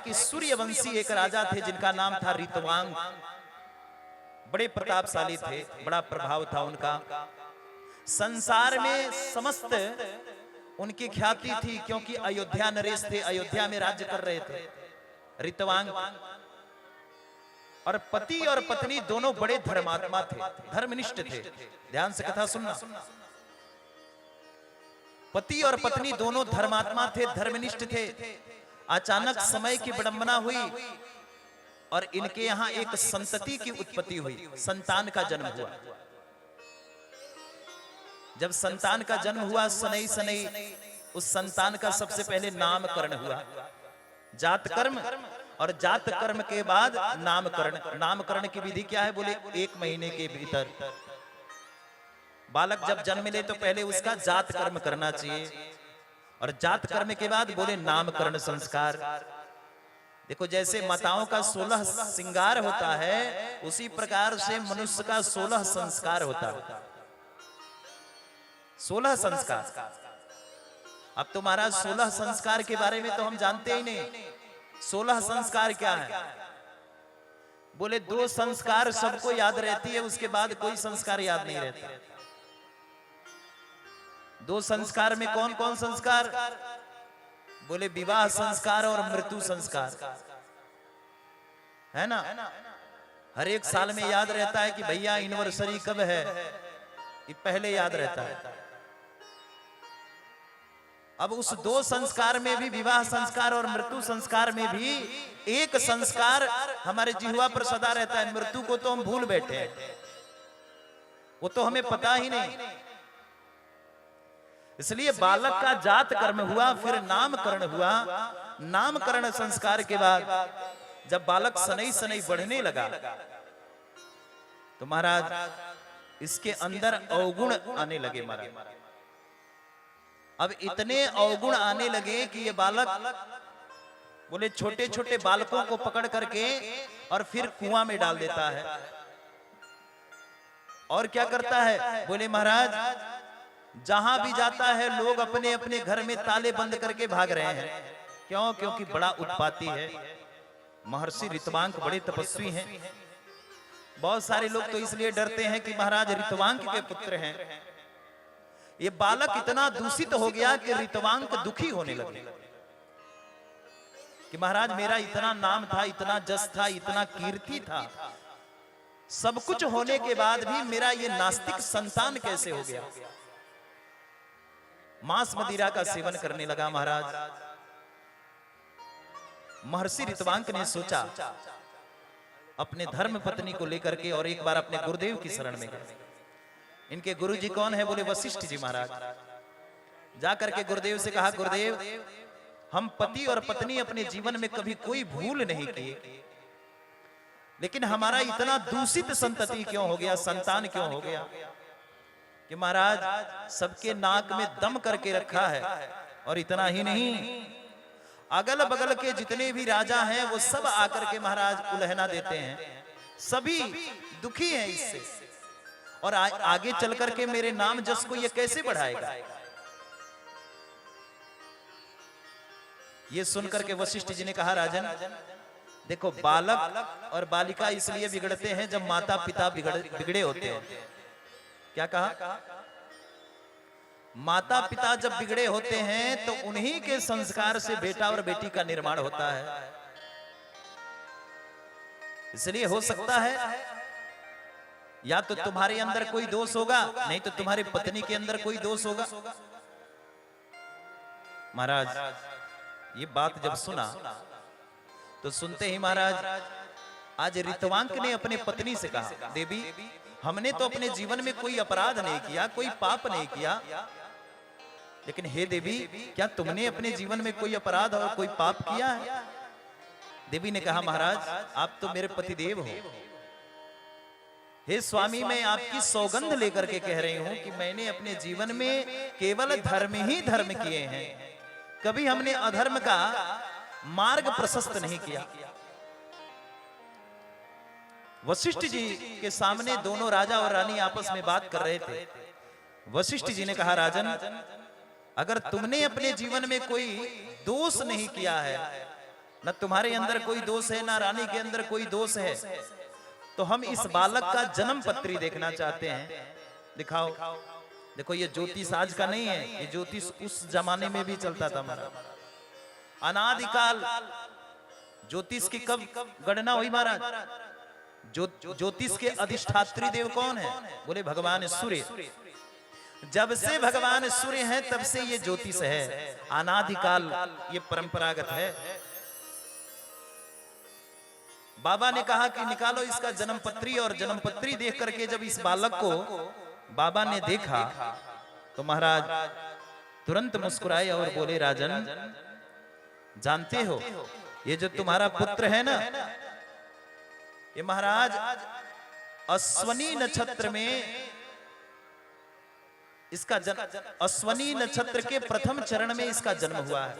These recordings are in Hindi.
कि सूर्यवंशी एक राजा थे जिनका नाम था ऋतवांग। बड़े प्रतापशाली थे, बड़ा प्रभाव था उनका। संसार में समस्त उनकी ख्याति थी, क्योंकि अयोध्या नरेश थे, अयोध्या में राज्य कर रहे थे ऋतवांग। और पति और पत्नी दोनों बड़े धर्मात्मा थे, धर्मनिष्ठ थे। ध्यान से कथा सुनना। पति और पत्नी दोनों धर्मात्मा थे, धर्मनिष्ठ थे। अचानक समय की विडंबना हुई और इनके यहां एक संतति की उत्पत्ति हुई, संतान का जन्म हुआ। जब संतान का जन्म हुआ, सनई सनई उस संतान का सबसे पहले नामकरण हुआ, जात कर्म, और जात कर्म के बाद नामकरण। नामकरण की विधि क्या है? बोले 1 महीने के भीतर बालक जब जन्म ले तो पहले उसका जात कर्म करना चाहिए, और जात कर्म के बाद बोले नामकरण संस्कार। देखो, जैसे माताओं का 16 श्रृंगार होता है, उसी प्रकार से मनुष्य का 16 संस्कार होता है। 16 संस्कार। अब तो महाराज 16 संस्कार के बारे में तो हम जानते ही नहीं। 16 संस्कार क्या है? बोले 2 संस्कार सबको याद रहती है, उसके बाद कोई संस्कार याद नहीं रहता। 2 संस्कार में कौन कौन संस्कार? बोले विवाह संस्कार और मृत्यु संस्कार, है ना? हर एक साल में याद रहता है कि भैया एनिवर्सरी कब है, ये पहले याद रहता है। अब उस 2 संस्कार में भी, विवाह संस्कार और मृत्यु संस्कार में भी, एक संस्कार हमारे जिह्वा पर सदा रहता है। मृत्यु को तो हम भूल बैठे हैं, वो तो हमें पता ही नहीं। इसलिए बालक का जात कर्म हुआ, फिर नामकरण हुआ। नामकरण संस्कार के बाद जब बालक सनई सनई बढ़ने लगा तो महाराज इसके अंदर अवगुण आने लगे। महाराज अब इतने अवगुण आने लगे कि ये बालक, बोले छोटे छोटे बालकों को पकड़ करके और फिर कुआं में डाल देता है। और क्या करता है? बोले महाराज जहां भी जाता है लोग अपने अपने घर में ताले बंद करके भाग रहे हैं। क्यों? क्योंकि बड़ा उत्पाती है। महर्षि ऋतवांक बड़े तपस्वी हैं। बहुत सारे लोग तो इसलिए डरते हैं कि महाराज ऋतवांक के पुत्र हैं। ये बालक इतना दूषित हो गया कि ऋतवांक दुखी होने लगे कि महाराज मेरा इतना नाम था, इतना जस था, इतना कीर्ति था, सब कुछ होने के बाद भी मेरा ये नास्तिक संतान कैसे हो गया? मांस मदिरा का सेवन करने लगा। महाराज महर्षि ऋतवांक ने सोचा अपने धर्म पत्नी को लेकर के, और एक बार अपने गुरुदेव की शरण में गए। इनके गुरु जी कौन है? बोले वशिष्ठ जी महाराज। जाकर के गुरुदेव से कहा, गुरुदेव हम पति और पत्नी अपने जीवन में कभी कोई भूल नहीं किए, लेकिन हमारा इतना दूषित संतति क्यों हो गया, संतान क्यों हो गया कि महाराज सबके नाक में दम करके रखा है। और इतना ही नहीं, अगल बगल के जितने भी राजा हैं वो सब आकर के महाराज उल्हना देते हैं, सभी दुखी हैं इससे, और आगे चल करके मेरे नाम जस को ये कैसे बढ़ाएगा? ये सुनकर के वशिष्ठ जी ने कहा, राजन देखो, बालक और बालिका इसलिए बिगड़ते हैं जब माता पिता बिगड़े होते हैं। क्या कहा? माता पिता जब बिगड़े होते हैं तो उन्हीं के संस्कार से बेटा और बेटी का निर्माण होता है। इसलिए हो सकता है या तो तुम्हारे अंदर कोई दोष होगा, नहीं तो तुम्हारी पत्नी के अंदर कोई दोष होगा। महाराज ये बात जब सुना तो सुनते ही महाराज आज ऋतवांक ने अपने पत्नी से कहा, देवी हमने तो अपने जीवन में कोई अपराध नहीं किया, कोई पाप नहीं किया, लेकिन हे देवी क्या तुमने अपने जीवन में कोई अपराध और कोई पाप किया है? देवी ने कहा, महाराज आप तो मेरे पतिदेव हो। हे स्वामी मैं आपकी सौगंध लेकर के कह रही हूं कि मैंने अपने जीवन में केवल धर्म ही धर्म किए हैं, कभी हमने अधर्म का मार्ग प्रशस्त नहीं किया। वशिष्ठ जी के सामने दोनों राजा और रानी आपस में बात कर रहे थे। वशिष्ठ जी ने कहा, राजन अगर तुमने अपने जीवन में कोई दोष नहीं किया है, न तुम्हारे अंदर कोई दोष है, ना रानी के अंदर कोई दोष है। तो हम इस बालक का जन्म पत्री देखना चाहते हैं, दिखाओ। देखो ये ज्योतिष आज का नहीं है, ये ज्योतिष उस जमाने में भी चलता था महाराज। अनादिकाल ज्योतिष की कब गणना हुई महाराज? ज्योतिष के अधिष्ठात्री देव कौन है? बोले भगवान सूर्य। जब से भगवान सूर्य हैं तब से ये ज्योतिष है, अनादिकाल ये परंपरागत है। बाबा ने कहा कि निकालो इसका जन्म पत्री, और जन्म पत्री देख करके जब इस बालक को बाबा ने देखा तो महाराज तुरंत मुस्कुराए और बोले, राजन जानते हो ये जो तुम्हारा पुत्र है ना, ये महाराज अश्वनी नक्षत्र में इसका जन्म, अश्वनी नक्षत्र के प्रथम चरण में इसका जन्म हुआ है,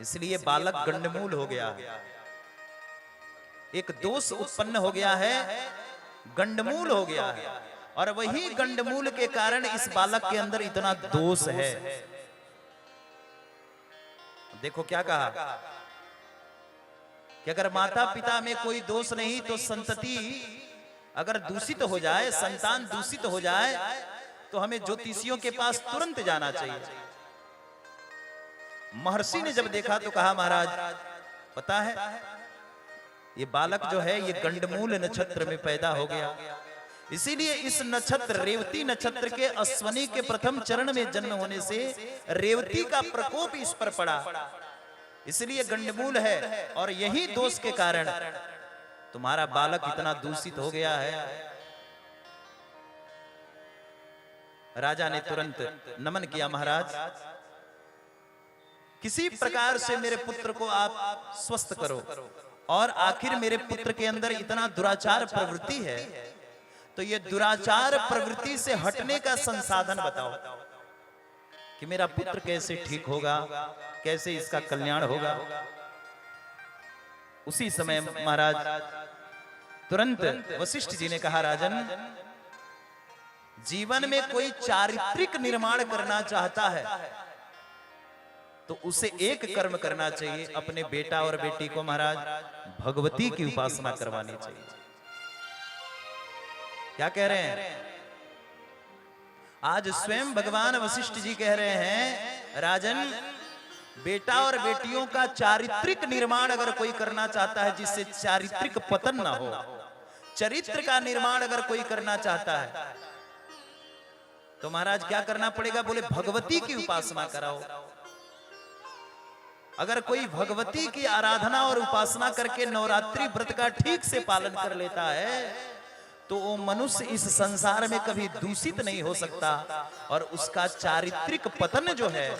इसलिए बालक गंडमूल हो गया है। एक दोष उत्पन्न हो गया है, गंडमूल हो गया है, और वही गंडमूल के कारण इस बालक के अंदर इतना दोष है। देखो क्या कहा कि अगर माता पिता में कोई दोष नहीं तो संतति अगर दूषित हो जाए, संतान दूषित हो जाए, तो हमें ज्योतिषियों के पास तुरंत जाना चाहिए। महर्षि ने जब देखा तो कहा, महाराज पता है ये बालक जो है ये गंडमूल नक्षत्र में पैदा हो गया, इसीलिए इस नक्षत्र रेवती नक्षत्र के अश्वनी के प्रथम चरण में जन्म होने से रेवती का प्रकोप इस पर पड़ा, इसलिए गंडमूल है, और यही दोष के कारण तुम्हारा बालक इतना दूषित हो गया है। राजा ने तुरंत नमन किया, महाराज किसी प्रकार से मेरे पुत्र को आप स्वस्थ करो, और आखिर मेरे पुत्र के अंदर इतना दुराचार प्रवृत्ति है, तो ये दुराचार प्रवृत्ति से हटने का संसाधन बताओ कि मेरा पुत्र कैसे ठीक होगा, कैसे इसका कल्याण होगा। उसी समय महाराज तुरंत वशिष्ठ जी ने कहा, राजन जीवन में कोई चारित्रिक निर्माण करना चाहता है तो उसे एक कर्म करना चाहिए, अपने बेटा और बेटी को महाराज भगवती की उपासना करवानी चाहिए। क्या कह रहे हैं? आज स्वयं भगवान वशिष्ठ जी कह रहे हैं, राजन बेटा और बेटियों का चारित्रिक निर्माण अगर कोई करना चाहता है जिससे चारित्रिक पतन ना हो, चरित्र का निर्माण अगर कोई करना चाहता है तो महाराज क्या करना पड़ेगा? बोले भगवती की उपासना कराओ। अगर कोई भगवती की आराधना और उपासना करके नवरात्रि व्रत का ठीक से पालन कर लेता है तो वो मनुष्य इस संसार में कभी दूषित नहीं हो सकता, और उसका चारित्रिक पतन जो है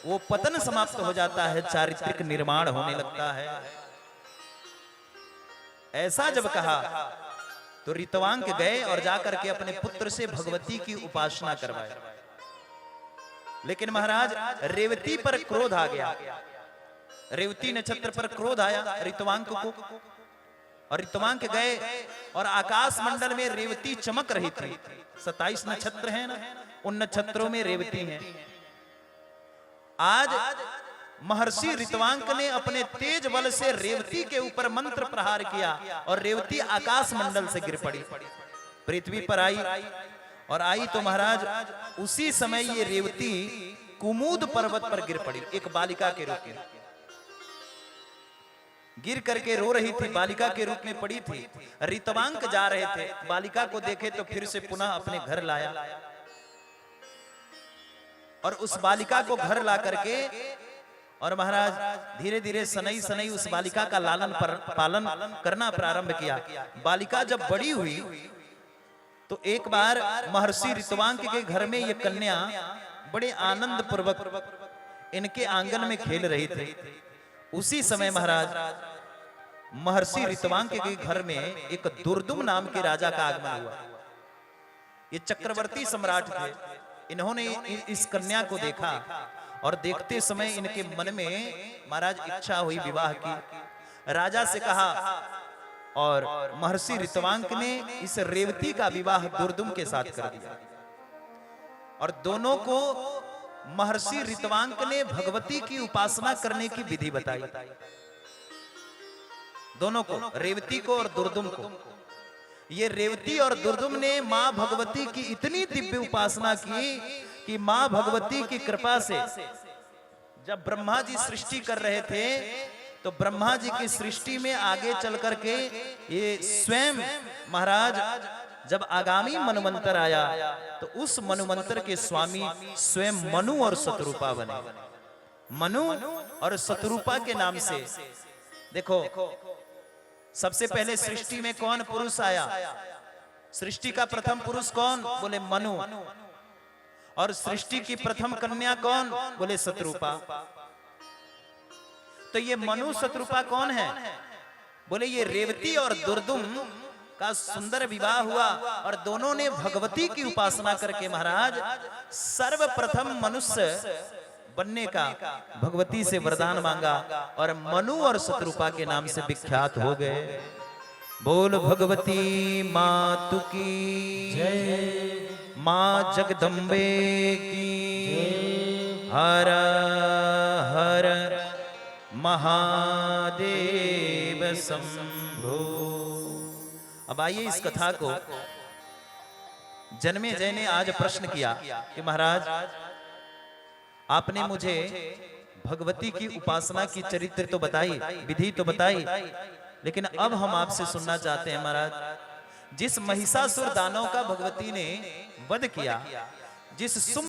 वो पतन समाप्त हो जाता है, चारित्रिक निर्माण होने लगता है। ऐसा जब कहा तो ऋतवांक गए और जाकर के अपने पुत्र से भगवती की उपासना करवाए। लेकिन महाराज रेवती पर क्रोध आ गया, रेवती नक्षत्र पर क्रोध आया ऋतवांक को, और ऋतवांक गए और आकाश मंडल में रेवती चमक रही थी। 27 नक्षत्र हैं ना, उन नक्षत्रों में रेवती हैं। आज महर्षि ऋतवांक ने अपने तेज बल से रेवती के ऊपर मंत्र प्रहार किया और रेवती आकाश मंडल से गिर पड़ी, पृथ्वी पर आई, और आई तो महाराज उसी समय ये रेवती कुमुद पर्वत पर गिर पड़ी, एक बालिका के रूप में गिर करके रो रही थी, बालिका के रूप में पड़ी थी। ऋतवांक जा रहे थे, बालिका को देखे तो फिर से पुनः अपने घर लाया, और उस बालिका को घर ला करके और महाराज धीरे धीरे सनई सनई उस बालिका का लालन पालन करना प्रारंभ किया। बालिका जब बड़ी हुई तो एक बार महर्षि ऋतवांक के घर में ये कन्या बड़े आनंद पूर्वक इनके आंगन में खेल रही थी। उसी समय महाराज महर्षि ऋतवांक के घर में एक दुर्दुम नाम के राजा का आगमन हुआ। ये चक्रवर्ती सम्राट थे। इन्होंने इस कन्या को देखा और देखते समय इनके मन में महाराज इच्छा हुई विवाह की। राजा से कहा और महर्षि ऋतवांक ने इस रेवती का विवाह दुर्दुम के साथ कर दिया, और दोनों को महर्षि ऋतवांक ने भगवती की उपासना करने की विधि बताई, दोनों को, रेवती को और दुर्दुम को। ये रेवती और दुर्दुम ने मां भगवती की इतनी दिव्य उपासना की कि मां भगवती की कृपा से जब ब्रह्मा जी सृष्टि कर रहे थे तो ब्रह्मा जी की सृष्टि में आगे चल करके ये स्वयं महाराज जब आगामी मन्वंतर आया तो उस मन्वंतर के स्वामी स्वयं मनु और शतरूपा बने। मनु और शतरूपा के नाम से देखो, सबसे पहले सृष्टि में कौन पुरुष आया? सृष्टि का प्रथम पुरुष कौन? बोले मनु। और सृष्टि की प्रथम कन्या कौन? बोले शतरूपा। तो ये मनु शतरूपा कौन है? बोले ये रेवती और दुर्दुम का सुंदर विवाह हुआ और दोनों ने भगवती की उपासना करके महाराज सर्वप्रथम मनुष्य बनने का भगवती से वरदान मांगा और मनु और शतरूपा के नाम से विख्यात हो गए। बोल भगवती मातु की जय, मां जगदम्बे की हर हर महादेव शंभो। अब आइए इस कथा को, जन्मे जय ने आज प्रश्न किया कि महाराज आपने मुझे भगवती की उपासना की चरित्र तो बताई, विधि तो बताई, लेकिन अब हम आपसे सुनना चाहते हैं महाराज, जिस महिषासुर दानव का भगवती ने वध किया, जिस